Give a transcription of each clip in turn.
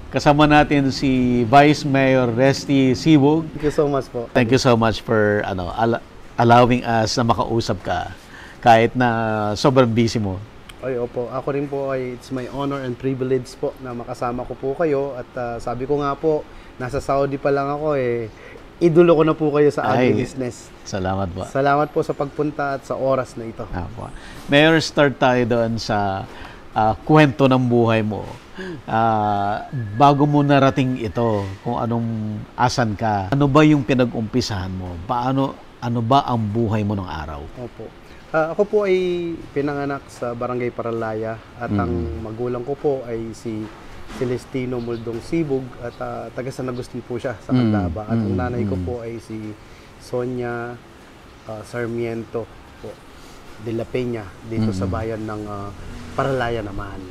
Kasama natin si Vice Mayor Resty Sibug. Thank you so much po. Thank you so much for allowing us na makausap ka kahit na sobrang busy mo. Ay, opo. Ako rin po ay it's my honor and privilege po na makasama ko po kayo at sabi ko nga po, nasa Saudi pa lang ako idolo ko na po kayo sa agri-business. Salamat po. Salamat po sa pagpunta at sa oras na ito. Mayor, start tayo doon sa kwento ng buhay mo. Bago mo narating ito, kung asan ka, ano ba yung pinag-umpisahan mo? Ano ba ang buhay mo ng araw? Opo. Ako po ay pinanganak sa Barangay Paralaya at ang magulang ko po ay si Celestino Muldong Sibug at taga San Agustin po siya sa Candaba. At ang nanay ko po ay si Sonia Sarmiento po de la Peña dito sa bayan ng Paralaya naman.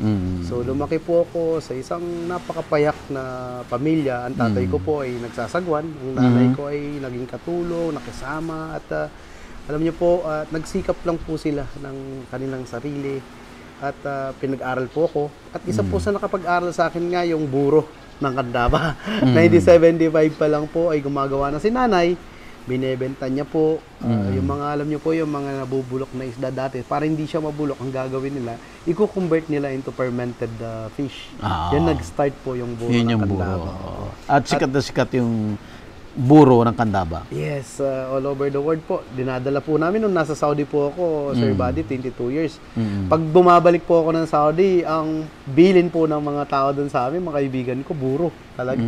So lumaki po ako sa isang napakapayak na pamilya. Ang tatay ko po ay nagsasagwan, ang nanay ko ay naging katulong, nakisama at alam niyo po, nagsikap lang po sila ng kanilang sarili at pinag-aral po ako. At isa po sa nakapag-aral sa akin nga yung buro ng Candaba. 1975 pa lang po ay gumagawa na si nanay. Binebenta niya po yung mga, alam niyo po, yung mga nabubulok na isda dati. Para hindi siya mabulok, ang gagawin nila, i-convert nila into fermented fish. Yan nag-start po yung buro ng Candaba. At sikat na sikat yung buro ng Candaba. Yes, all over the world po. Dinadala po namin nung nasa Saudi po ako, Sir Buddy, 22 years. Pag bumabalik po ako ng Saudi, ang bilin po ng mga tao doon sa amin, mga kaibigan ko, buro. Talaga.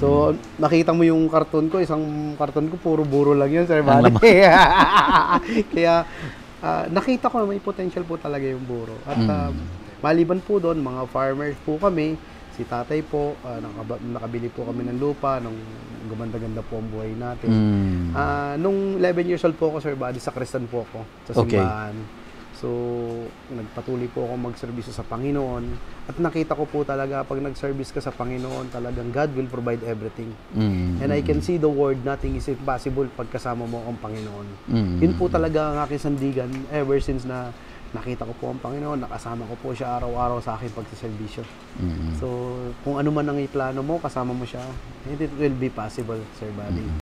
So, makita mo yung karton ko, isang karton ko, puro buro lang yun, Sir Buddy. Kaya, nakita ko na may potential po talaga yung buro. At maliban po doon, mga farmers po kami, si tatay po, nakabili po kami ng lupa nung gumanda-ganda po ang buhay natin. Nung 11 years old po ako, Sir Buddy, sa Kristan po ako, sa simbahan. So, nagpatuloy po ako mag-service sa Panginoon. At nakita ko po talaga, pag nag-service ka sa Panginoon, talagang God will provide everything. And I can see the word, nothing is impossible pagkasama mo ang Panginoon. Yun po talaga ang aking sandigan ever since na nakita ko po ang Panginoon, nakasama ko po siya araw-araw sa aking pagsiservisyo. So, kung ano man ang iplano mo, kasama mo siya, it will be possible, Sir Buddy.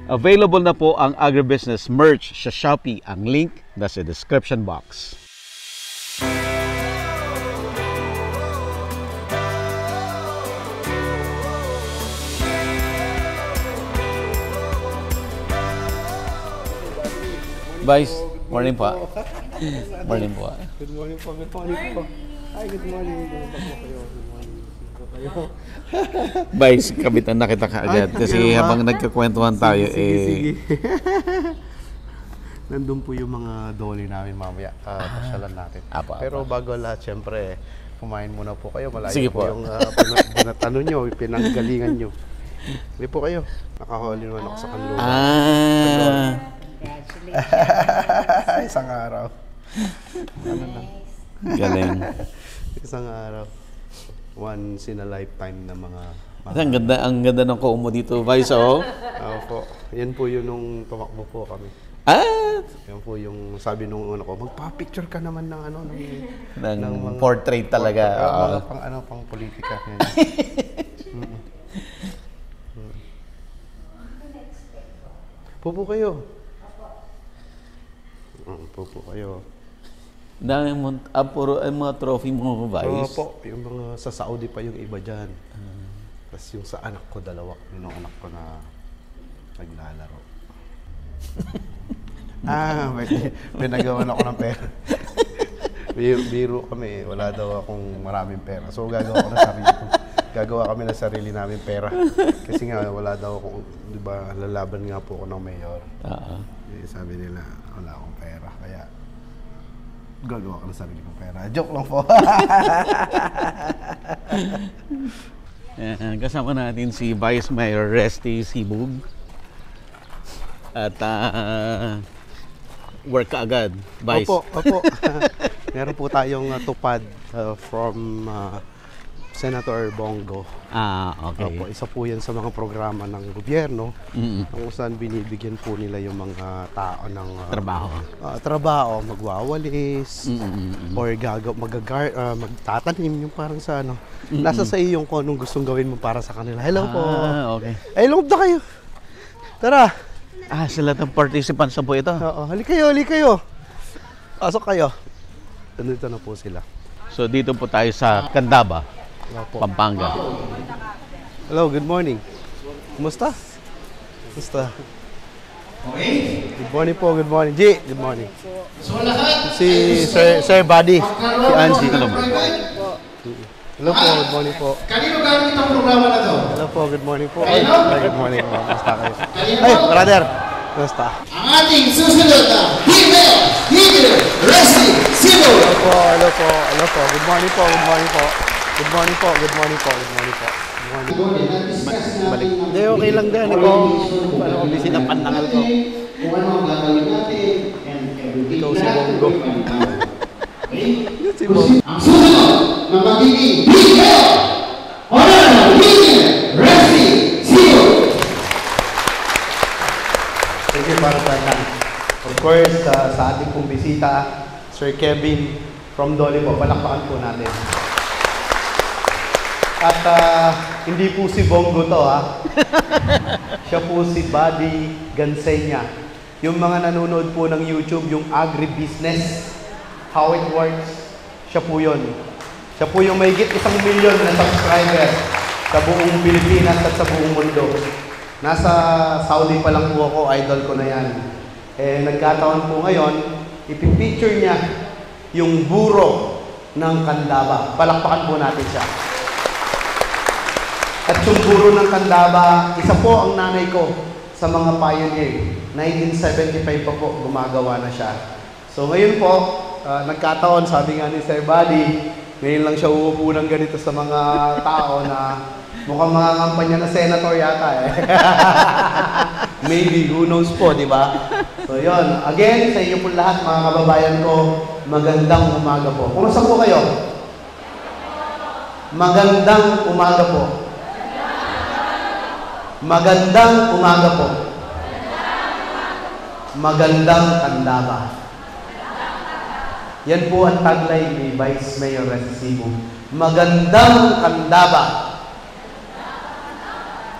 Available na po ang agribusiness merch sa Shopee. Ang link nasa description box. Vice, morning po. Morning po. Good morning po. Good morning po. Hi, good morning. Vice, kabitan na kita kaagad. Kasi habang nagkakwentuhan tayo, sige. Nandun po yung mga doli namin mamaya. Pasyalan natin. Pero bago lahat, syempre, kumain muna po kayo. Malayo sige po yung pinatano nyo, pinanggalingan nyo. Hindi po kayo. Nakahuli naman ako sa kanlupa. Isang araw. Ano lang. Galing. Isang araw. Once in a lifetime na mga... Ang ganda ng kuo mo dito, Vice, oh. Po. Yan po yun nung tumakbo po kami. Yan po yung sabi nung ano ko, magpa-picture ka naman ng ano, ng portrait talaga. Pang politika. Pupo kayo. Pupo kayo. Dami mo, puro mga trophy mo, Vice. Opo, yung mga sa Saudi pa yung iba dyan. Tapos yung sa anak ko, dalawa. Yung anak ko na naglalaro. May nagawan ako ng pera. Biro kami, wala daw akong maraming pera. So gagawa ko ng sarili ko. Gagawa kami ng sarili namin pera. Kasi nga wala daw akong, di ba, lalaban nga po ako ng mayor. Sabi nila, wala akong pera. Kaya gagawa ko ng sarili kong pera. Joke lang po. Kasama natin si Vice Mayor Resty Sibug. At work ka agad, Vice. Opo. Meron po tayong tupad from Senator Bongo. Okay. Opo, isa po yan sa mga programa ng gobyerno Mm-mm. kung saan binibigyan po nila yung mga tao ng Trabaho. trabaho, magwawalis, or magtatanim, yung parang sa ano. Nasa sa iyo yung kung anong gustong gawin mo para sa kanila. Hello po. Okay. Ay, loob na kayo. Tara. Sila ng participants na po ito. Oo, hali kayo. Pasok kayo. Nandito na po sila. So dito po tayo sa Candaba, Opo. Pampanga. Hello, good morning. Kumusta? Kumusta? Okay? Good morning po, good morning. G, good morning. So lahat Si Sir Buddy, si Angie. Hello. Hello po, good morning po. Kanino galing itong programa na to? Hello po, good morning po. Kayo? Ay, good morning po. Kumusta kayo? Ay, brother. Kumusta? Ang ating susunod na female leader wrestling Cebu. Hello po. Good morning po, good morning po. Good morning po, good morning po, good morning po. Good morning. Balik. Hindi, okay lang din. Ikaw, paano kung busy ng pandangal ko? Kung ano ang gagawin natin and everything. Ikaw si Bongo. Okay? Yun si Bongo. Ang susunod na magiging female honorable leader wrestling Cebu. Thank you para sa time. Of course, sa ating pong bisita, Sir Kevin from Dolly po, palakpakan po natin. At hindi po si Bongo to ha. Siya po si Buddy Gansenya. Yung mga nanonood po ng YouTube, yung agribusiness, how it works, siya po yun. Siya po yung mahigit 1 million na subscriber sa buong Pilipinas at sa buong mundo. Nasa Saudi pa lang po ako, idol ko na yan. Nagkataon po ngayon, ipipicture niya yung buro ng Candaba. Palakpakan po natin siya. At yung buro ng Candaba, isa po ang nanay ko sa mga pioneer. 1975 pa po, gumagawa na siya. So ngayon po, nagkataon, sabi nga ni Sir Buddy, ngayon lang siya uupo ng ganito sa mga tao na mukhang mga kampanya na senator yata eh. Maybe, who knows po, di ba? So yun, again, sa inyo po lahat, mga kababayan ko, magandang umaga po. Kumusta po kayo? Magandang umaga po. Magandang umaga po. Magandang Candaba. Yan po ang tagline ni Vice Mayor Cebu. Magandang Candaba.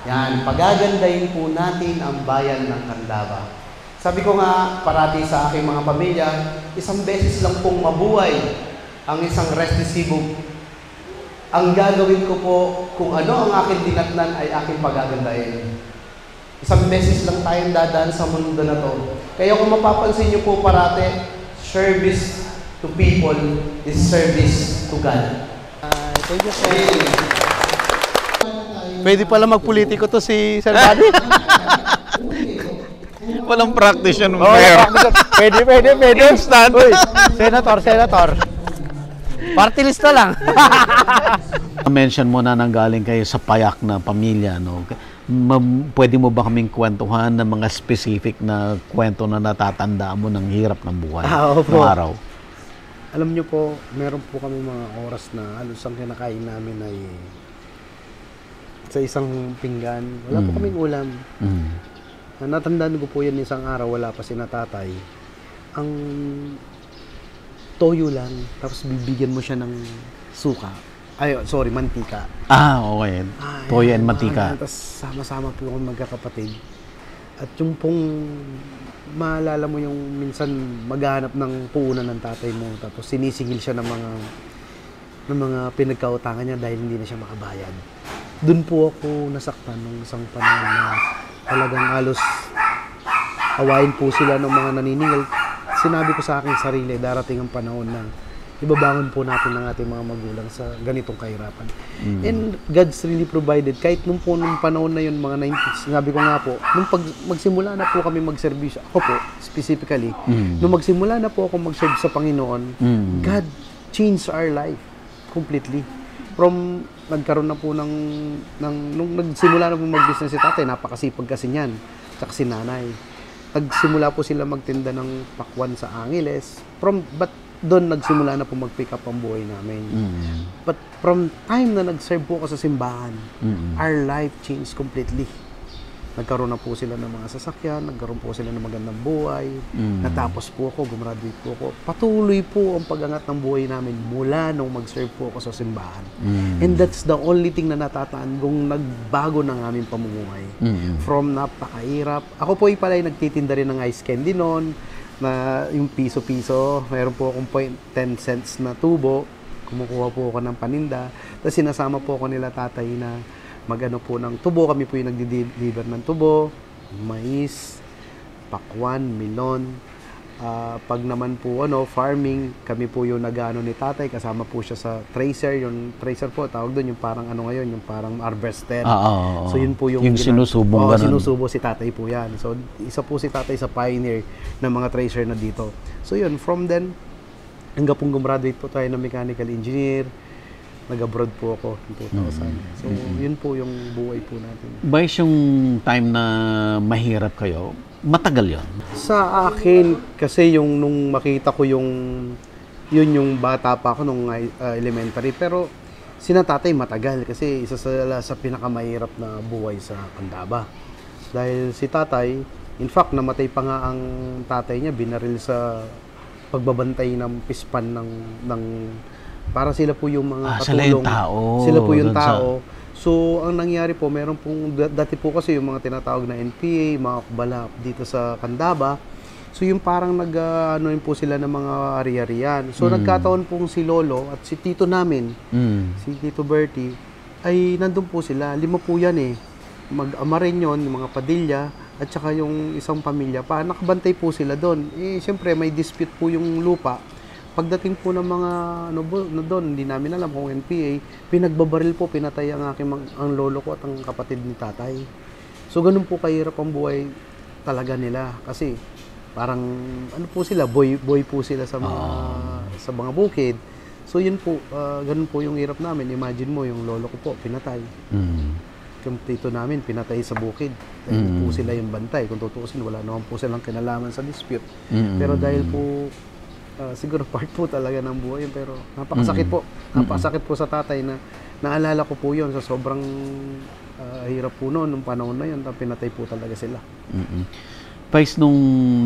Yan, pagagandahin po natin ang bayan ng Candaba. Sabi ko nga parati sa aking mga pamilya, isang beses lang pong mabuhay ang isang Cebu. Ang gagawin ko po, kung ano ang aking dinatnan ay aking pagagandahin. Isang beses lang tayong dadaan sa mundo na to. Kaya kung mapapansin niyo po parati, service to people is service to God. Thank you, sir. Pwede pala magpolitiko to si Sir Buddy. Walang practice yun, Oh, Mayor. pwede. Instant. Uy, senator. Party list na lang. Mention mo na nanggaling kayo sa payak na pamilya, no? Pwede mo ba kaming kwentuhan ng mga specific na kwento na natatandaan mo ng hirap ng buhay Opo. ng araw? Alam niyo po, meron po kami mga oras na halos ang kinakain namin ay sa isang pinggan. Wala po kaming ulam. Natandaan ko po yan isang araw, wala pa si natatay. Ang toyo lang, tapos bibigyan mo siya ng suka. Mantika. Okay. Toyo and mantika. Tapos sama-sama po yung magkakapatid. At yung pong maalala mo yung minsan maghahanap ng puhunan ng tatay mo, tapos sinisingil siya ng mga pinagkautangan niya dahil hindi na siya makabayad. Doon po ako nasaktan nung isang panahon na talagang halos awayin po sila ng mga naniningil. Sinabi ko sa aking sarili, darating ang panahon na ibabangon po natin ang ating mga magulang sa ganitong kahirapan. And God's really provided. Kahit nung panahon na yun, mga 90s, sinabi ko nga po, nung magsimula na po kami mag-service, ako po, specifically, nung magsimula na po ako mag-serve sa Panginoon, God changed our life completely. From, nagkaroon na po nung nagsimula na po mag-business si tatay, napakasipag kasi niyan, tsaka si nanay. Nagsimula po sila magtinda ng pakwan sa Angeles. But doon nagsimula na po mag-pick up ang buhay namin. But from time na nag-serve po ako sa simbahan, our life changed completely. Nagkaroon na po sila ng mga sasakyan, nagkaroon po sila ng magandang buhay, natapos po ako, gumraduate po ako. Patuloy po ang pag-angat ng buhay namin mula nung mag-serve po ako sa simbahan. And that's the only thing na natataan kung nagbago ng aming pamumuhay. From napakahirap. Ako po pala nagtitinda rin ng ice candy noon, na yung piso-piso, meron po akong 10 cents na tubo, kumukuha po ako ng paninda, tapos sinasama po ako nila tatay na magano po ng tubo, kami po yung nagdi-deliver ng tubo, mais, pakwan, melon. Pag naman po farming, kami po yung nag-ano ni tatay, kasama po siya sa tracer. Yung tracer po, tawag doon yung parang ngayon, yung parang harvester. So yun po yung sinusubong ganun. Sinusubo si tatay po yan. So isa po si tatay sa pioneer ng mga tracer na dito. So yun, from then, hanggang pong gumraduate po tayo ng mechanical engineer, nag-abroad po ako in 2000. So, yun po yung buhay po natin. Vice, yung time na mahirap kayo, matagal yon. Sa akin, kasi yung nung makita ko yun yung bata pa ako nung elementary. Pero, sinatatay matagal kasi isa sa pinakamahirap na buhay sa Candaba. Dahil si tatay, in fact, namatay pa nga ang tatay niya, binaril sa pagbabantay ng pispan ng para sila po yung mga katulong. Sila po yung tao. So, ang nangyari po, meron pong, dati po kasi yung mga tinatawag na NPA, mga kubala dito sa Candaba. So, yung parang nag-anoin po sila ng mga ari-arian. So, nagkataon pong si Lolo at si Tito namin, si Tito Bertie, ay nandun po sila. 5 po yan eh. Mag-ama rin yun, yung mga Padilla, at saka yung isang pamilya pa. Nakabantay po sila doon. Eh, siyempre, may dispute po yung lupa. Pagdating po ng mga doon, hindi namin alam kung NPA, pinagbabaril po, pinatay ang ang lolo ko at ang kapatid ni tatay. So ganun po kahirap ang buhay talaga nila kasi parang po sila, boy po sila sa mga bukid. So yun po, ganun po yung hirap namin. Imagine mo yung lolo ko po pinatay. Yung tito namin pinatay sa bukid. Dahil po sila yung bantay. Kung tutuusin, wala naman po silang kinalaman sa dispute. Pero dahil po siguro part po talaga ng buhay yun, pero napakasakit po. Napakasakit po sa tatay na naalala ko po yun sa sobrang hirap po noon, nung panahon na yun, pinatay po talaga sila. Vice, nung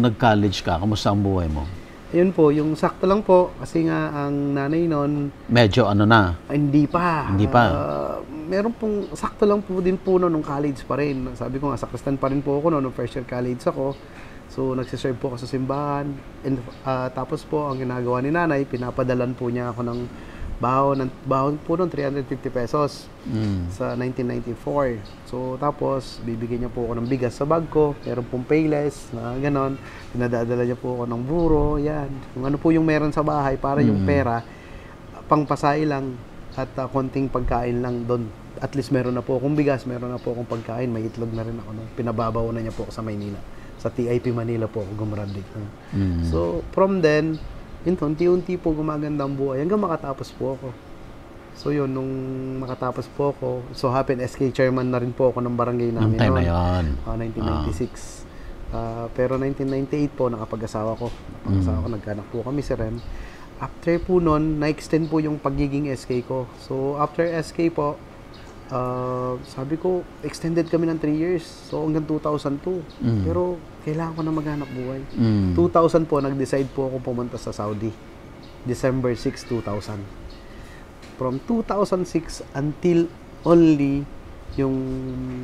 nag-college ka, kamusta ang buhay mo? Ayun po, yung sakto lang po, kasi nga ang nanay noon, medyo na? Hindi pa. Hindi pa. Meron pong, sakto lang po din po noon, nung college pa rin. Sabi ko nga, sakristan pa rin po ako noon, nung first year college ako. So, nagsiserve po ako sa simbahan. And, tapos po, ang ginagawa ni nanay, pinapadalan po niya ako ng bahon po noon, 350 pesos sa 1994. So, tapos, bibigyan niya po ako ng bigas sa bag ko. Meron pong payless, na ganon. Pinadadala niya po ako ng buro, yan. Kung ano po yung meron sa bahay, para yung pera, pangpasay lang at konting pagkain lang doon. At least meron na po akong bigas, meron na po akong pagkain, may itlog na rin ako. No? Pinababaw na niya po ako sa Maynila. Sa TIP Manila po ako gumraduate. So, from then, unti-unti po gumaganda ang buhay hanggang makatapos po ako. So, yun, nung makatapos po ako, so happen SK chairman na rin po ako ng barangay namin. Yung time na yun. 1996. Pero 1998 po, nakapag-asawa ko. Nakapag-asawa ko, nagkanak po kami si Rem. After po nun, na-extend po yung pagiging SK ko. So, after SK po, sabi ko, extended kami ng 3 years. So, hanggang 2002. Pero, kailangan ko na maghanap buhay. 2000 po, nag-decide po ako pumunta sa Saudi. December 6, 2000. From 2006 until only yung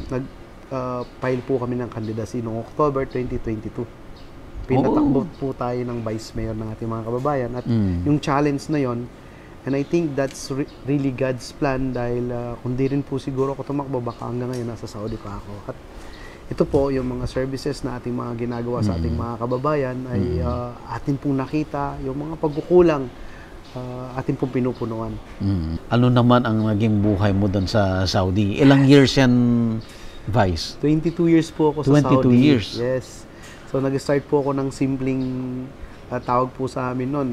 nag-file po kami ng candidacy noong October 2022. Pinatakbo po tayo ng vice mayor ng ating mga kababayan. At yung challenge na yon, and I think that's really God's plan dahil kung di rin po siguro ako tumakbo, baka hanggang ngayon nasa Saudi pa ako. At ito po, yung mga services na ating mga ginagawa sa ating mga kababayan ay atin pong nakita, yung mga pagkukulang atin pong pinupunuan. Ano naman ang naging buhay mo doon sa Saudi? Ilang years yan, Vice? 22 years po ako sa 22 Saudi. years? Yes. So, nag-start po ako ng simpleng tawag po sa amin noon,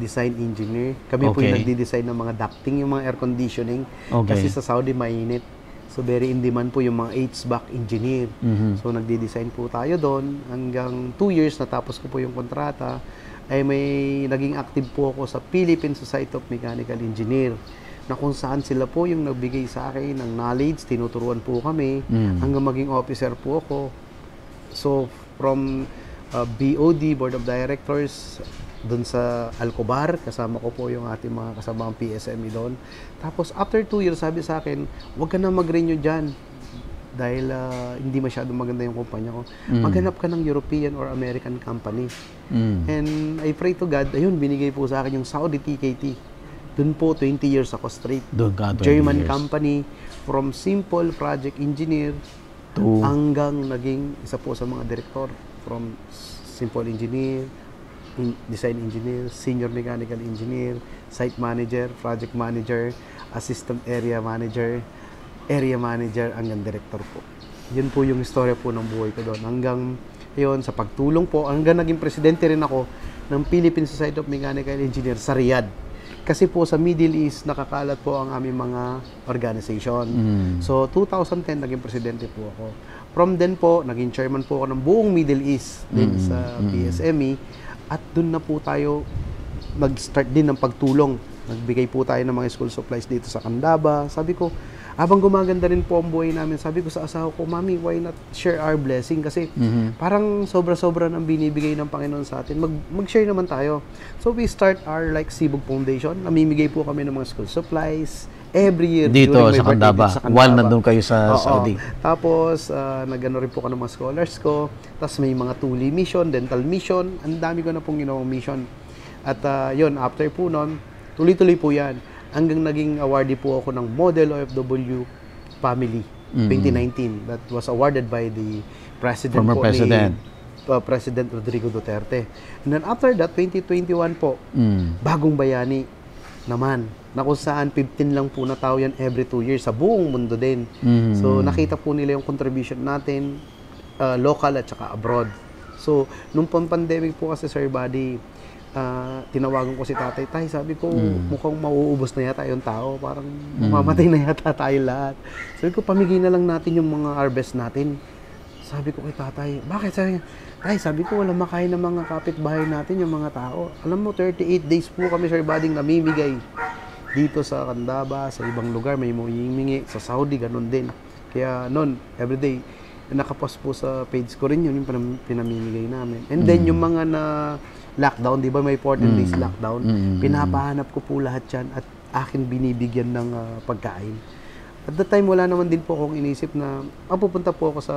design engineer. Kami po yung nagdi-design ng mga ducting, yung mga air conditioning. Kasi sa Saudi mainit. So, very in demand po yung mga HVAC engineer. So, nagdi-design po tayo doon. Hanggang 2 years, natapos ko po yung kontrata. ay may naging active po ako sa Philippine Society of Mechanical Engineer, na kung saan sila po yung nagbigay sa akin ng knowledge, tinuturuan po kami, hanggang maging officer po ako. So, from BOD, Board of Directors, doon sa Alcobar, kasama ko po yung ating mga kasamang PSME doon. Tapos, after 2 years, sabi sa akin, huwag ka na mag-renew dyan dahil hindi masyadong maganda yung kumpanya ko. Maghanap ka ng European or American company. And I pray to God, ayun, binigay po sa akin yung Saudi TKT. Doon po, 20 years ako straight. Doon ka, 20 German years. company, from simple project engineer hanggang naging isa po sa mga direktor. From simple engineer, design engineer, senior mechanical engineer, site manager, project manager, assistant area manager, hanggang director po. Yun po yung istorya po ng buhay ko doon. Hanggang yun, sa pagtulong po, hanggang naging presidente rin ako ng Philippine Society of Mechanical Engineers sa Riyadh. Kasi po sa Middle East, nakakalat po ang aming mga organization. So, 2010, naging presidente po ako. From then po, naging chairman po ako ng buong Middle East din sa PSME. At dun na po tayo nag-start din ng pagtulong. Nagbigay po tayo ng mga school supplies dito sa Candaba. Sabi ko, habang gumaganda rin po ang buhay namin, sabi ko sa asawa ko, Mami, why not share our blessing? Kasi parang sobra-sobra nang binibigay ng Panginoon sa atin. Mag-share naman tayo. So we start our like Sibog Foundation. Namimigay po kami ng mga school supplies every year. Dito during my sa birthday Candaba, dito sa Candaba. while nandun kayo sa Oo. Saudi. Tapos, nag-ano rin po ako ng mga scholars ko. Tapos may mga tuli mission, dental mission. Ang dami ko na pong ginawang mission. At yun, after po nun, tuloy-tuloy po yan. Hanggang naging awardee po ako ng Model OFW Family 2019. That was awarded by the President Former po President. ni President Rodrigo Duterte. And then after that, 2021 po, Bagong Bayani naman, na kung saan 15 lang po na tao yan every 2 years sa buong mundo din. So nakita po nila yung contribution natin, local at saka abroad. So nung pandemic po kasi, Sir Buddy, tinawagan ko si tatay, sabi ko, mukhang mauubos na yata yung tao, parang mamamatay na yata tayo lahat. Sabi ko, pamigay na lang natin yung mga harvest natin. Sabi ko kay tatay, bakit? Sabi ko, wala makain ng mga kapitbahay natin, yung mga tao. Alam mo, 38 days po kami, Sir Bading, namimigay dito sa Candaba, sa ibang lugar, may muhimingi, sa Saudi, ganun din. Kaya noon, everyday, nakapost po sa page ko rin yun, yung pinamimigay namin. And then, yung mga na lockdown, di ba may 14 days lockdown, pinapahanap ko po lahat yan at akin binibigyan ng pagkain. At that time, wala naman din po akong inisip na pupunta po ako sa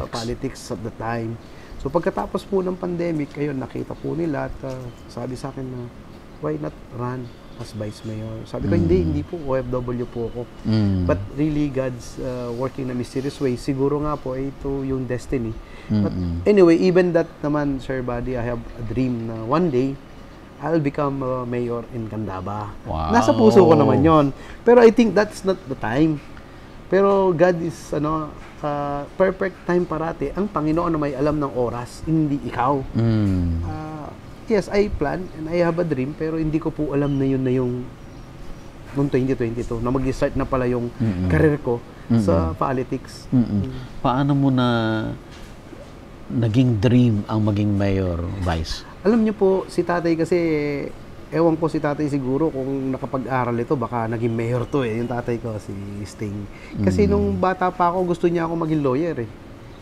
politics at that time. So pagkatapos po ng pandemic, ayun, nakita po nila at sabi sa akin na, why not run as Vice Mayor? Sabi ko, hindi po, OFW po ako. But really, God's working na mysterious way. Siguro nga po, ito yung destiny. But anyway, even that naman, Sir Buddy, I have a dream na one day, I'll become mayor in Candaba. Wow. Nasa puso ko naman yon. Pero I think that's not the time. Pero God is, perfect time parati. Ang Panginoon na may alam ng oras, hindi ikaw. Yes, I plan and I have a dream, pero hindi ko po alam na yun noong 2022, na mag-start na pala yung career ko sa politics. Paano mo na naging dream ang maging mayor, Vice? Alam niyo po, si tatay kasi, ewan ko si tatay siguro kung nakapag-aral ito, baka naging mayor to yung tatay ko, si Sting. Kasi nung bata pa ako, gusto niya ako maging lawyer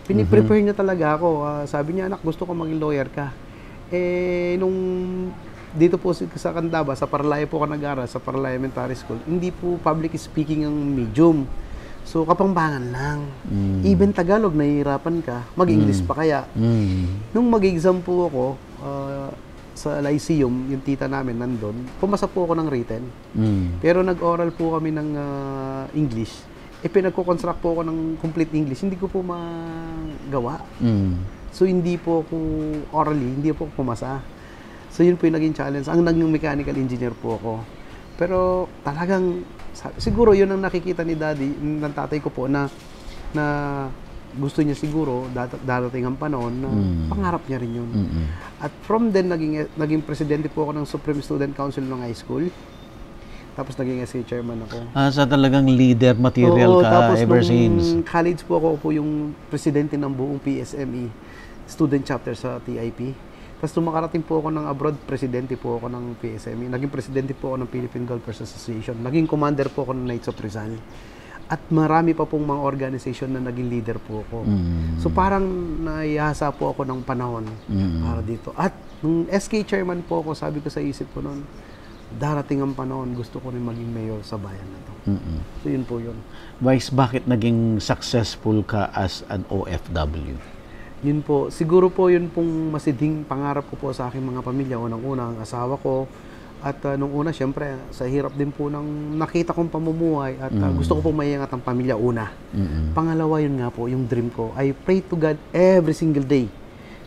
Piniprepare niya talaga ako. Sabi niya, anak, gusto ko maging lawyer ka. Nung dito po sa Candaba, sa Paralaya po ako nag-aral, sa Paralaya Elementary School, hindi po public speaking ang medium. So, kapampangan lang. Even Tagalog, nahihirapan ka. Mag-English pa kaya. Nung mag-exam po ako, sa Lyceum, yung tita namin nandun, pumasa po ako ng written. Pero nag-oral po kami ng English. Pinagko-construct po ako ng complete English. Hindi ko po magawa. So, hindi po ako orally, hindi po ako pumasa. So, yun po yung naging challenge. Ang naging mechanical engineer po ako. Pero talagang, siguro yun ang nakikita ni daddy, ng tatay ko po, na gusto niya siguro, darating ang panahon na pangarap niya rin yun. At from then, naging presidente po ako ng Supreme Student Council ng high school. Tapos naging SK chairman ako. Sa talagang leader material ka tapos ever since. College po ako yung presidente ng buong PSME student chapter sa TIP. Tapos nung makarating po ako ng abroad, presidente po ako ng PSME. Naging presidente po ako ng Philippine Golfers Association. Naging commander po ako ng Knights of Rizal. At marami pa pong mga organization na naging leader po ako. So parang naiyasa po ako ng panahon para dito. At nung SK chairman po ako, sabi ko sa isip ko noon, darating ang panahon, gusto ko rin maging mayor sa bayan na to. So yun po yun. Vice, bakit naging successful ka as an OFW? Yun po, siguro po yun pong masidhing pangarap ko po sa aking mga pamilya. Unang-una, ang asawa ko. At nung una, syempre, sa hirap din po ng nakita kong pamumuhay. At gusto ko pong maiangat ang pamilya una. Pangalawa, yun nga po, yung dream ko. I pray to God every single day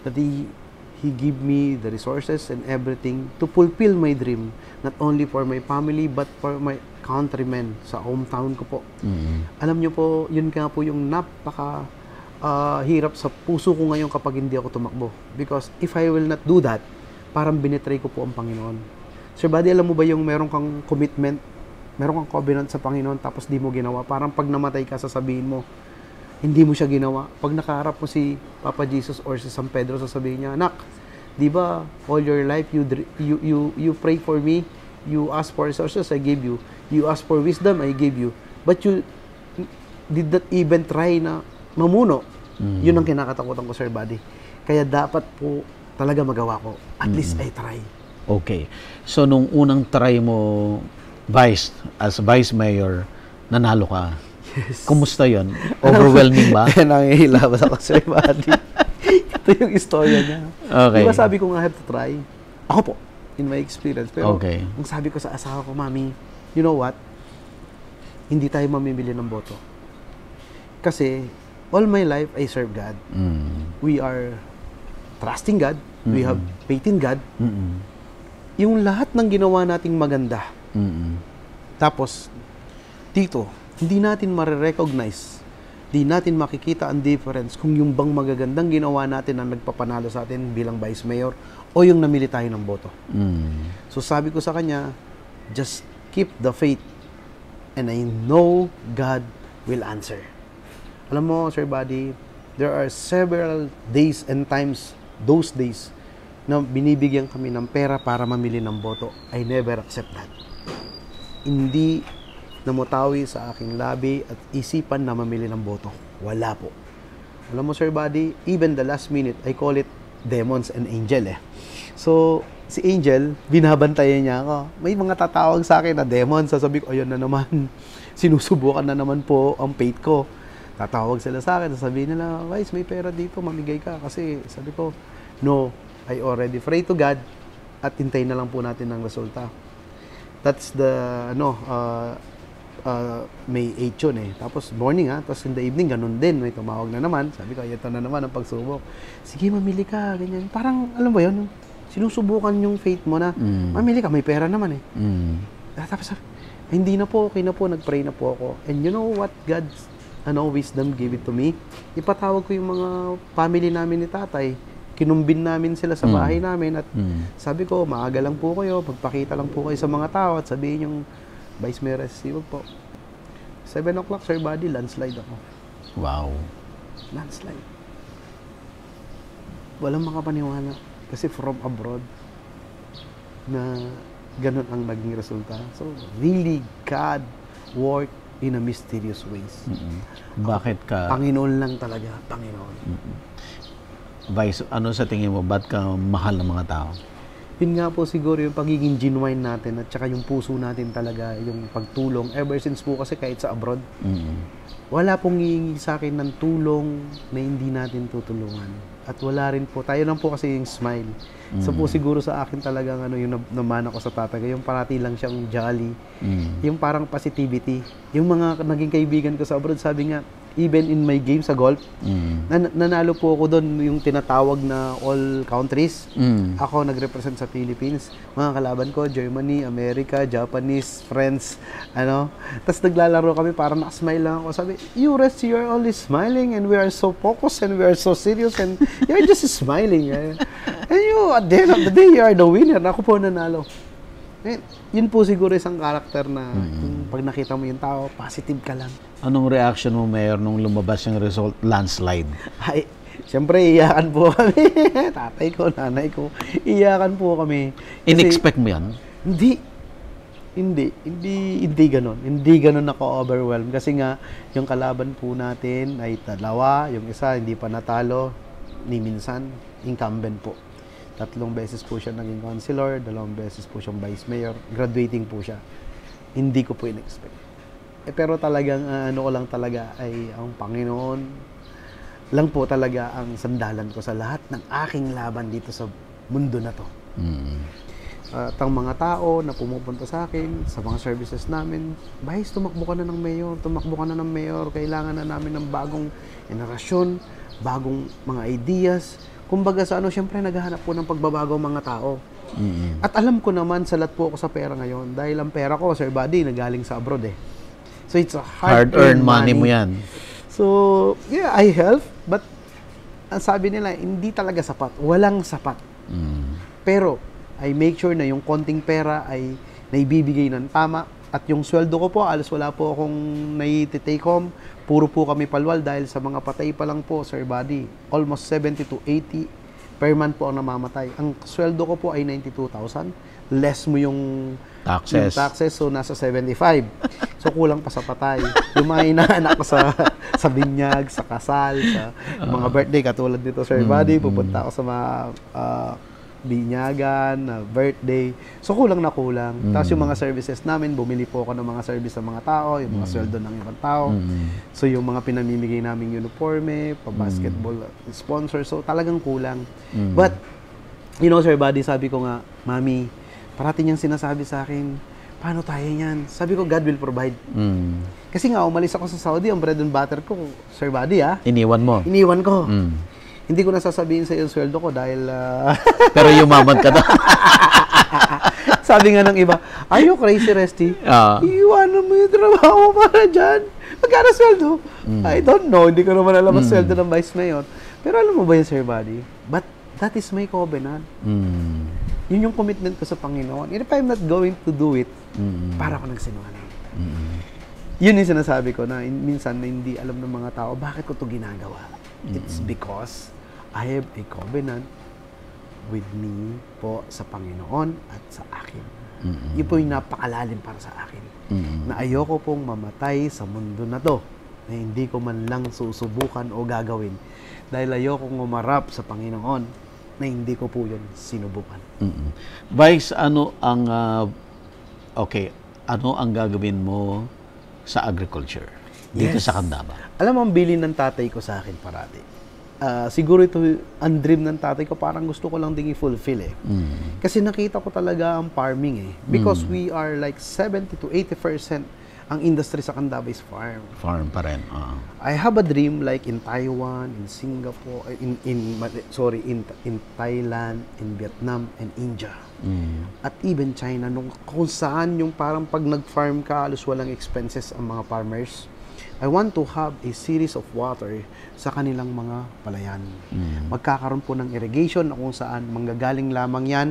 that He give me the resources and everything to fulfill my dream. Not only for my family, but for my countrymen sa hometown ko po. Alam nyo po, yun nga po yung napaka hirap sa puso ko ngayon kapag hindi ako tumakbo. Because if I will not do that, parang binetray ko po ang Panginoon. Sir Buddy, alam mo ba yung meron kang commitment, meron kang covenant sa Panginoon tapos di mo ginawa? Parang pag namatay ka, sasabihin mo, hindi mo siya ginawa. Pag nakaharap mo si Papa Jesus or si San Pedro, sasabihin niya, anak, di ba all your life you pray for me, you ask for resources, I gave you. You ask for wisdom, I gave you. But you did not even try na mamuno. Yun ang kinakatakutan ko, Sir Buddy. Kaya dapat po talaga magawa ko. At least I try. Okay. So, nung unang try mo, as Vice Mayor, nanalo ka. Yes. Kumusta yun? Overwhelming ba? Nangihilabas ako, Sir Buddy. Ito yung istorya niya. Okay. Diba sabi ko nga, I have to try? Ako po, in my experience. Pero, Okay. ang sabi ko sa asawa ko, Mami, you know what? Hindi tayo mamimili ng boto. Kasi, all my life, I serve God. We are trusting God. We have faith in God. Yung lahat ng ginawa nating maganda. Tapos, dito, hindi natin marirecognize, hindi natin makikita ang difference kung yung bang magagandang ginawa natin ang nagpapanalo sa atin bilang Vice Mayor o yung namili tayo ng boto. So sabi ko sa kanya, just keep the faith and I know God will answer. Alam mo, Sir Buddy, there are several days and times, those days, na binibigyan kami ng pera para mamili ng boto. I never accept that. Hindi namutawi sa aking labi at isipan na mamili ng boto. Wala po. Alam mo, Sir Buddy, even the last minute, I call it demons and angel eh. So, si Angel, binabantayan niya ako. May mga tatawag sa akin na demons. Sasabi ko, ayun na naman. Sinusubukan na naman po ang faith ko. Tatawag sila sa akin, sasabihin nila, Vice, may pera dito, mamigay ka. Kasi sabi ko, no, I already pray to God at hintayin na lang po natin ang resulta. That's the, May 8 yun eh. Tapos morning tapos in the evening, ganun din. May tumawag na naman. Sabi ko, ito na naman ang pagsubok. Sige, mamili ka, ganyan. Parang, alam mo yun, sinusubukan yung faith mo na, mamili ka, may pera naman eh. Tapos hindi na po, okay na po, nag-pray na po ako. And you know what God's wisdom gave it to me? Ipatawag ko yung mga family namin ni tatay. Kinumbin namin sila sa bahay namin at sabi ko, maaga lang po kayo, magpakita lang po kayo sa mga tao at sabihin yung Vice Mayor SC, wag po. 7 o'clock, Sir Buddy, landslide ako. Wow. Landslide. Walang makapaniwala. Kasi from abroad na ganun ang naging resulta. So, really, God worked in a mysterious ways. Bakit ka, Panginoon lang talaga, Panginoon. Vice, ano sa tingin mo, ba't ka mahal ng mga tao? Yun nga po siguro yung pagiging genuine natin at saka yung puso natin talaga, yung pagtulong. Ever since po kasi kahit sa abroad, wala pong hihingi sa akin ng tulong na hindi natin tutulungan. At wala rin po, tayo lang po kasi yung smile. So po siguro sa akin talagang yung namana ko sa tatay, yung parati lang siyang jolly, yung parang positivity. Yung mga naging kaibigan ko sa abroad, sabi nga, even in my game sa golf, nanalo po ako doon yung tinatawag na all countries. Ako nag-represent sa Philippines. Mga kalaban ko, Germany, America, Japanese, friends, Tapos naglalaro kami, parang nakasmile lang ako. Sabi, you rest, you are always smiling and we are so focused and we are so serious and you're just smiling. And you, at the end of the day, you are the winner. Ako po nanalo. Yun po siguro isang karakter na pag nakita mo yung tao, positive ka lang. Anong reaction mo, Mayor, nung lumabas yung result, landslide? Ay, Siyempre, iyakan po kami. Tatay ko, nanay ko, iyakan po kami. Kasi, In-expect mo yan? Hindi ganun. Hindi ganun ako overwhelmed. Kasi nga, yung kalaban po natin ay dalawa. Yung isa, hindi pa natalo. Ni minsan, incumbent po. 3 beses po siya naging councilor, 2 beses po siyang vice mayor. Graduating po siya. Hindi ko po in-expect. Pero talagang, ano ko lang talaga ay ang Panginoon lang po talaga ang sandalan ko sa lahat ng aking laban dito sa mundo na to. At ang mga tao na pumupunta sa akin, sa mga services namin, Vice, tumakbo ka na ng mayor, kailangan na namin ng bagong generasyon, bagong mga ideas. Kumbaga sa syempre naghahanap po ng pagbabago ang mga tao. At alam ko naman, salat po ako sa pera ngayon dahil ang pera ko, Sir Buddy, nagaling sa abroad eh. So it's a Hard-earned money mo yan. So, yeah, I help, but ang sabi nila, hindi talaga sapat. Walang sapat. Pero, I make sure na yung konting pera ay naibibigay ng tama. At yung sweldo ko po, alas wala po akong nai-take home. Puro po kami palwal dahil sa mga patay pa lang po, Sir Buddy. Almost 70 to 80 per month po ang namamatay. Ang sweldo ko po ay 92,000. Less mo yung taxes, so nasa 75. So kulang pa sa patay. Yung mga inaanak ko sa binyag, sa kasal, sa mga birthday, katulad nito, Sir Buddy, pupunta ako sa mga binyagan, birthday. So kulang na kulang. Tapos yung mga services namin, bumili po ako ng mga service sa mga tao, yung mga sweldo ng ibang tao. So yung mga pinamimigay naming uniforme, pa-basketball sponsor, so talagang kulang. But, you know, Sir Buddy, sabi ko nga, Mami, parati niyang sinasabi sa akin, paano tayo yan? Sabi ko, God will provide. Kasi nga, umalis ako sa Saudi, ang bread and butter ko, Sir Buddy, Iniwan mo? Iniwan ko. Hindi ko nasasabihin sa iyo sweldo ko dahil... Pero yumaman ka na. Sabi nga ng iba, are you crazy, Resty? Iwanan mo yung trabaho para dyan. Magkano sweldo? I don't know. Hindi ko naman alam ang sweldo ng Vice Mayor. Pero alam mo ba yun, Sir Buddy? But that is my covenant. Yun yung commitment ko sa Panginoon. And if I'm not going to do it, para ako nagsinungaling. Yun yung sinasabi ko na minsan na hindi alam ng mga tao, bakit ko to ginagawa? It's because I have a covenant with me po sa Panginoon at sa akin. Yun po yung napakalalim para sa akin. Na ayoko pong mamatay sa mundo na to na hindi ko man lang susubukan o gagawin. Dahil ayoko umarap sa Panginoon na hindi ko po yun sinubukan. Vice, ano ang gagawin mo sa agriculture dito sa Candaba? Alam mo, ang bilin ng tatay ko sa akin parati. Siguro ito, ang dream ng tatay ko, parang gusto ko lang ding i-fulfill eh. Kasi nakita ko talaga ang farming eh. Because we are like 70 to 80% ang industry sa Candaba is farm. Farm pa rin. I have a dream like in Taiwan, in Singapore, in Thailand, in Vietnam, and India. At even China, kung saan yung parang pag nag-farm ka, halos walang expenses ang mga farmers. I want to have a series of water sa kanilang mga palayan. Magkakaroon po ng irrigation na kung saan manggagaling lamang yan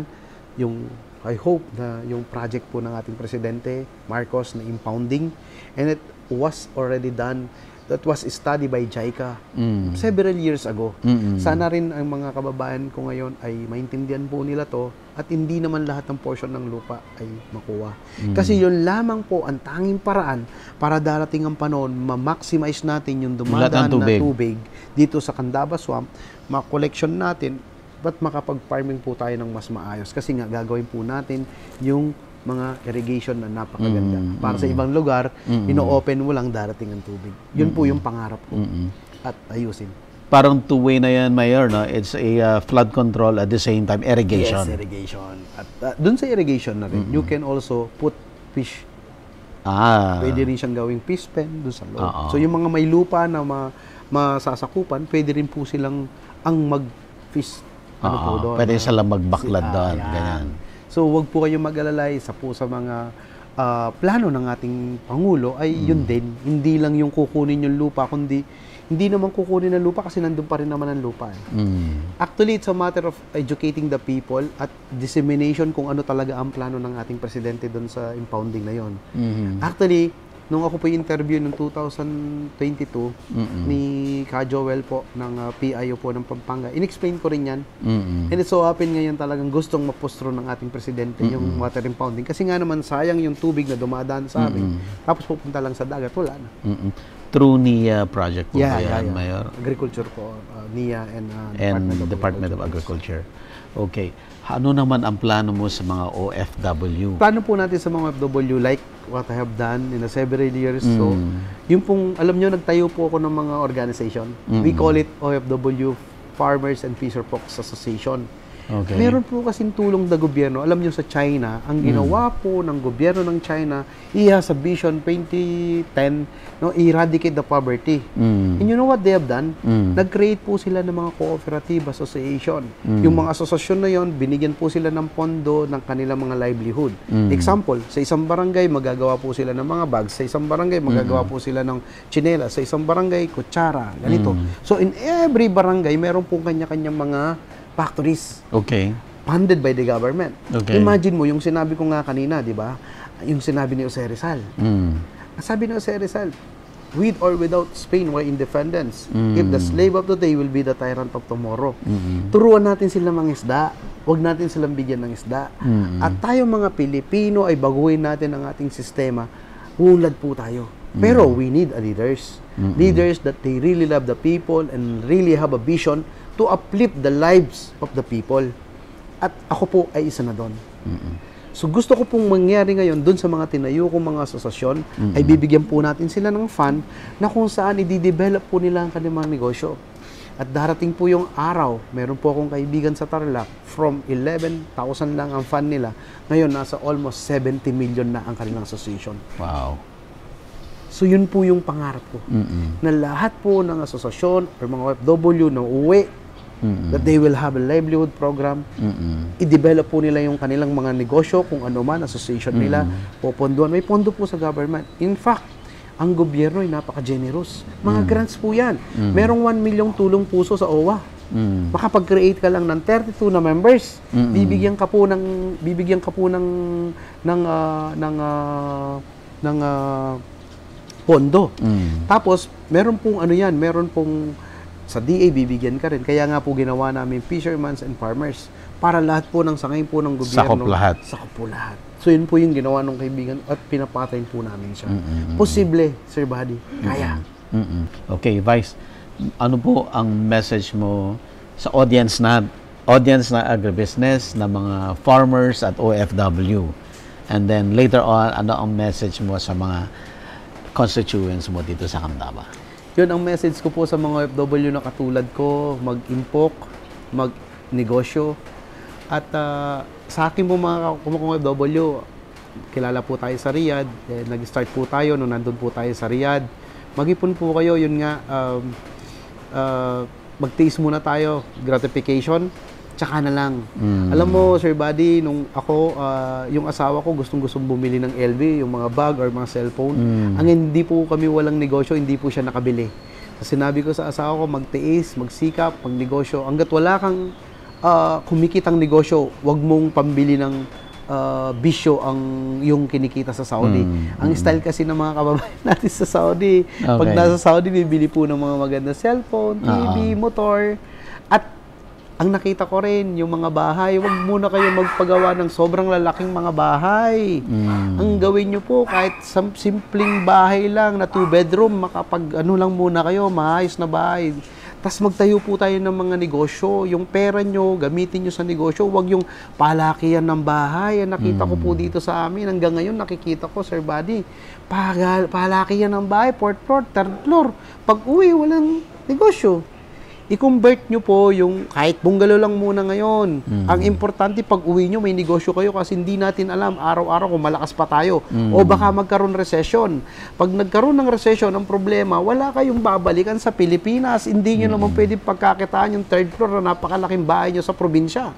yung, I hope na yung project po ng ating Presidente Marcos na impounding, and it was already done. That was studied by JICA several years ago. Sana rin ang mga kababayan ko ngayon ay maintindihan po nila to at hindi naman lahat ng portion ng lupa ay makuha. Kasi yun lamang po ang tanging paraan para darating ang panahon, ma-maximize natin yung dumadaan na tubig dito sa Candaba Swamp, ma-collection natin, but makapag-farming po tayo ng mas maayos. Kasi nga gagawin po natin yung mga irrigation na napakaganda. Para sa ibang lugar, ino-open mo lang, darating ang tubig. Yun po yung pangarap ko. At ayusin. Parang two-way na yan, Mayor, no? It's a flood control at the same time irrigation. Yes, irrigation. At dun sa irrigation na rin, you can also put fish. Pwede rin siyang gawing fish pen dun sa loob. So yung mga may lupa na masasakupan, pwede rin po silang ang mag-fish. Doon. Pwede silang magbaklad doon. Ganyan. So, wag po kayong mag-alala. Isa po sa mga plano ng ating Pangulo ay yun din. Hindi lang yung kukunin yung lupa, kundi hindi naman kukunin ang lupa kasi nandun pa rin naman ang lupa. Actually, it's a matter of educating the people at dissemination kung ano talaga ang plano ng ating Presidente doon sa impounding na yon. Actually, nung ako po yung interview noong 2022 ni Ka Joel po ng PIO po ng Pampanga, in-explain ko rin yan. And it so happen ngayon talagang gustong mapostro ng ating presidente yung water impounding. Kasi nga naman sayang yung tubig na dumadaan sa amin. Tapos pupunta lang sa dagat, wala na. Through NIA project po ba yan, Mayor? Agriculture po, NIA And Department of Agriculture. Okay. Ano naman ang plano mo sa mga OFW? Plano po natin sa mga OFW, like what I have done in the several years. So, yung pong, alam nyo, nagtayo po ako ng mga organization. We call it OFW Farmers and Fisher Folks Association. Okay. Meron po kasing tulong na gobyerno. Alam nyo sa China, ang ginawa po ng gobyerno ng China, sa Vision 2010, no, eradicate the poverty. And you know what they have done? Nag-create po sila ng mga cooperative association. Yung mga asosasyon na yon, binigyan po sila ng pondo ng kanilang mga livelihood. Example, sa isang barangay, magagawa po sila ng mga bags. Sa isang barangay, magagawa po sila ng tsinelas. Sa isang barangay, kutsara, ganito. So, in every barangay, meron po kanya-kanyang mga factories. Okay. Funded by the government. Okay. Imagine mo, yung sinabi ko nga kanina, di ba? Yung sinabi ni Jose Rizal. Sabi ni Jose Rizal, with or without Spain or independence, if the slave of today will be the tyrant of tomorrow. Turuan natin sila mga isda. Huwag natin silang bigyan ng isda. At tayo mga Pilipino ay baguhin natin ang ating sistema. Ulad po tayo. Pero we need leaders. Leaders that they really love the people and really have a vision to uplift the lives of the people. At ako po ay isa na doon. So gusto ko pong mangyari ngayon doon sa mga tinayo kong mga asosasyon, ay bibigyan po natin sila ng fund na kung saan i-develop po nila ang kanilang negosyo. At darating po yung araw, meron po akong kaibigan sa Tarlac, from 11,000 lang ang fund nila, ngayon nasa almost 70 million na ang kanilang association. Wow. So yun po yung pangarap ko. Na lahat po ng asosasyon or mga OFW na uwi, that they will have a livelihood program, i-develop po nila yung kanilang mga negosyo, kung ano man, association nila, popondoan. May pondo po sa government. In fact, ang gobyerno ay napaka-generous. Mga grants po yan. Merong 1 milyong tulong puso sa OWA. Makapag-create ka lang ng 32 na members, bibigyan ka po ng pondo. Tapos, meron pong meron pong sa DA bibigyan ka rin. Kaya nga po ginawa namin Fishermen and Farmers para lahat po ng sangay po ng gobyerno. Sakop lahat. Sakop po lahat. So yun po yung ginawa ng kaibigan at pinapatayin po namin siya. Posible, Sir Buddy. Kaya. Okay, Vice. Ano po ang message mo sa audience na agribusiness, na mga farmers at OFW? And then later on, ano ang message mo sa mga constituents mo dito sa Candaba? Yun ang message ko po sa mga OFW na katulad ko, mag-impok, mag-negosyo. At sa akin po mga OFW, kilala po tayo sa Riyadh. Nag-start po tayo nung nandun po tayo sa Riyadh. Mag-ipon po kayo, yun nga, mag-taste muna tayo, gratification, tsaka na lang. Alam mo, Sir Buddy, nung ako, yung asawa ko gustong-gustong bumili ng LV, yung mga bag or mga cellphone. Ang hindi po kami walang negosyo, hindi po siya nakabili. So, sinabi ko sa asawa ko, magtiis, magsikap, magnegosyo. Hanggat wala kang kumikitang negosyo, wag mong pambili ng bisyo yung kinikita sa Saudi. Ang style kasi ng mga kababayan natin sa Saudi, pag nasa Saudi, bibili po ng mga maganda cellphone, TV, motor. At ang nakita ko rin, yung mga bahay, wag muna kayo magpagawa ng sobrang lalaking mga bahay. Ang gawin nyo po, kahit simpleng bahay lang na 2-bedroom, lang muna kayo, maayos na bahay. Tapos magtayo po tayo ng mga negosyo. Yung pera nyo, gamitin nyo sa negosyo. Huwag yung palakihan ng bahay. Nakita ko po dito sa amin. Hanggang ngayon, nakikita ko, Sir Buddy, palakihan ng bahay, 4th floor, 3rd floor. Pag uwi, walang negosyo. I-convert nyo po yung kahit bungalow lang muna ngayon. Ang importante pag uwi nyo may negosyo kayo kasi hindi natin alam araw-araw kung malakas pa tayo o baka magkaroon recession. Pag nagkaroon ng recession, ang problema, wala kayong babalikan sa Pilipinas. Hindi nyo naman pwede pagkakitaan yung 3rd floor na napakalaking bahay nyo sa probinsya.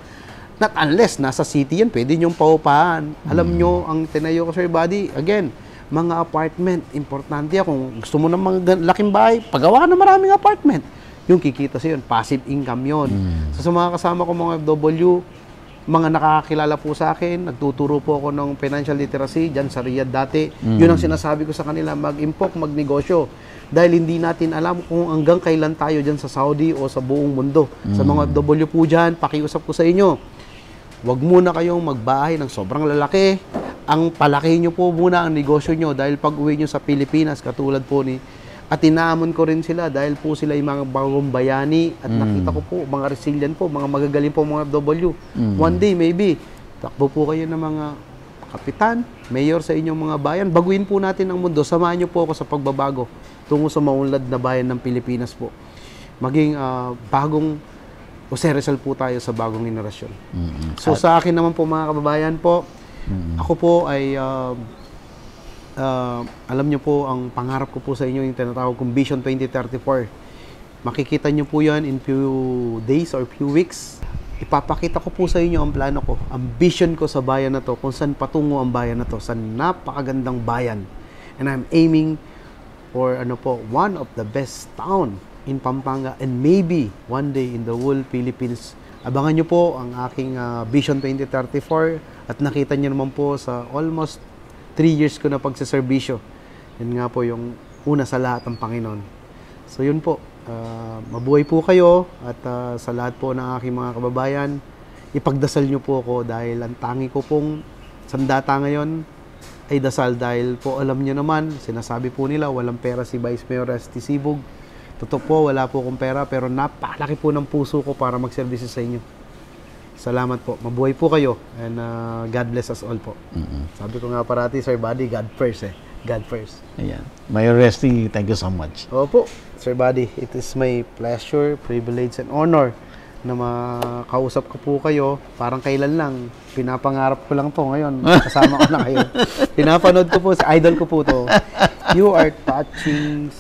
Not unless nasa city yan, pwede nyong paupahan. Alam nyo, ang tinayo ko, Sir Buddy, again, mga apartment, importante yan. Kung gusto mo ng mga laking bahay, pagawa ka ng maraming apartment. Yung kikita sa yun, passive income yun. So, sa mga kasama ko mga OFW, mga nakakakilala po sa akin, nagtuturo po ako ng financial literacy dyan sa Riyadh dati. Yun ang sinasabi ko sa kanila, mag-impok, magnegosyo. Dahil hindi natin alam kung hanggang kailan tayo dyan sa Saudi o sa buong mundo. Sa mga OFW po dyan, pakiusap ko sa inyo, huwag muna kayong magbahay ng sobrang lalaki. Ang palaki nyo po muna ang negosyo nyo dahil pag uwi nyo sa Pilipinas, katulad po ni, at inaamon ko rin sila dahil po sila yung mga bagong bayani at nakita ko po, mga resilient po, mga magagaling po mga OFW. One day, maybe, takbo po kayo ng mga kapitan, mayor sa inyong mga bayan. Baguhin po natin ang mundo. Samahan nyo po ako sa pagbabago tungo sa maunlad na bayan ng Pilipinas po. Maging bagong Jose Rizal po tayo sa bagong henerasyon. So sa akin naman po mga kababayan po, ako po ay alam nyo po, ang pangarap ko po sa inyo yung tinatawag kong Vision 2034. Makikita nyo po yan in few days or few weeks. Ipapakita ko po sa inyo ang plano ko, ang vision ko sa bayan na to, kung saan patungo ang bayan na to, sa napakagandang bayan. And I'm aiming for one of the best town in Pampanga and maybe one day in the whole Philippines. Abangan nyo po ang aking Vision 2034 at nakita nyo naman po sa almost 3 years ko na pagsaserbisyo. Yan nga po yung una sa lahat ng Panginoon. So yun po, mabuhay po kayo at sa lahat po ng aking mga kababayan, ipagdasal nyo po ako dahil ang tangi ko pong sandata ngayon ay dasal dahil po alam nyo naman, sinasabi po nila walang pera si Vice Mayor Rusty Sibog. Totoo po, wala po akong pera pero napakalaki po ng puso ko para magservisyo sa inyo. Salamat po. Mabuhay po kayo and God bless us all po. Sabi ko nga parati, Sir Buddy, God first eh. God first. Ayan. Mayor Rusty, thank you so much. Opo, Sir Buddy, it is my pleasure, privilege, and honor na makausap ko po kayo. Parang kailan lang, pinapangarap ko lang to ngayon. Kasama ko na kayo. Pinapanood ko po, idol ko po to. You are touching,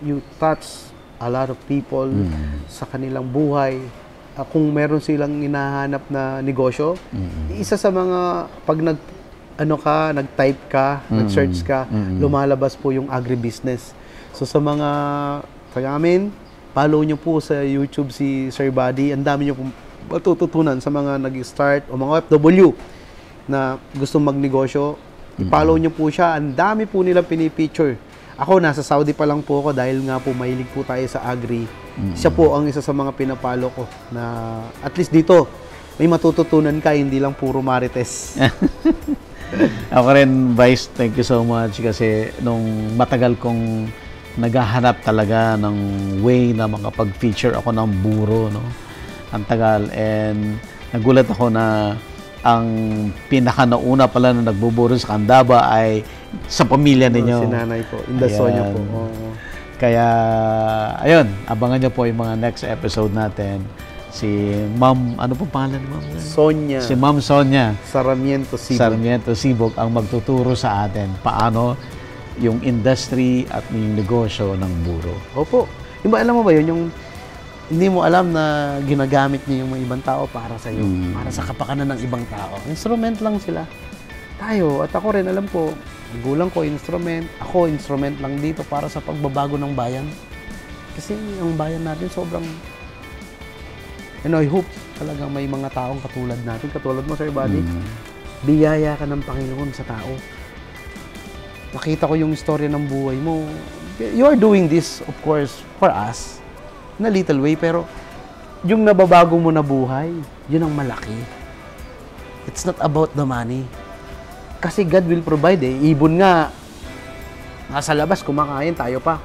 you touch a lot of people sa kanilang buhay. Kung meron silang hinahanap na negosyo, isa sa mga pag nag-type ka, nag-search ka, lumalabas po yung agribusiness. So sa mga amin, follow nyo po sa YouTube si Sir Buddy. Ang dami nyo pong matututunan sa mga nag-start o mga OFW na gusto magnegosyo. I-follow nyo po siya. Ang dami po nilang pinipicture. Ako, nasa Saudi pa lang po ako dahil nga po mahilig po tayo sa agri. Siya po ang isa sa mga pinapalo ko na at least dito, may matututunan ka, hindi lang puro marites. Ako rin, Vice, thank you so much kasi nung matagal kong naghahanap talaga ng way na makapag-feature ako ng buro, no? Ang tagal. And nagulat ako na ang pinaka-nauna pala na nagbuburo sa Candaba ay sa pamilya ninyo. Si nanay po. Indasonya po. Kaya, ayun, abangan nyo po yung mga next episode natin. Si Ma'am, ano po pangalan ni Ma'am? Sonia. Si Ma'am Sonia Sarmiento Sibog. Sarmiento Sibog ang magtuturo sa atin paano yung industry at yung negosyo ng buro. Opo. Yung ba, alam mo ba yun? Yung hindi mo alam na ginagamit niyo yung mga ibang tao para sa iyo, para sa kapakanan ng ibang tao. Instrument lang sila. Tayo, at ako rin, alam ko, gulang ko instrument, ako instrument lang dito para sa pagbabago ng bayan. Kasi ang bayan natin sobrang, I hope talagang may mga taong katulad natin, katulad mo, Sir Buddy, biyaya ka ng Panginoon sa tao. Nakita ko yung istorya ng buhay mo. You are doing this, of course, for us, in a little way, pero yung nababago mo na buhay, yun ang malaki. It's not about the money. Kasi God will provide eh. Ibon nga, nasa labas, kumakain, tayo pa.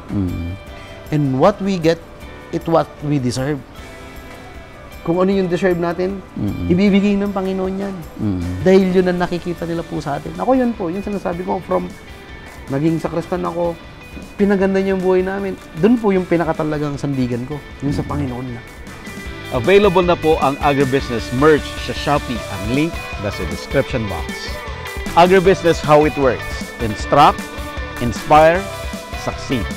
And what we get, it's what we deserve. Kung ano yung deserve natin, ibibigay ng Panginoon yan. Dahil yun ang nakikita nila po sa atin. Ako yun po, yung sinasabi ko, from naging sakristan ako, pinaganda niya yung buhay namin. Doon po yung pinakatalagang sandigan ko, yung sa Panginoon na. Available na po ang Agribusiness merch sa Shopee. Ang link nasa description box. Agribusiness, how it works. Instruct, inspire, succeed.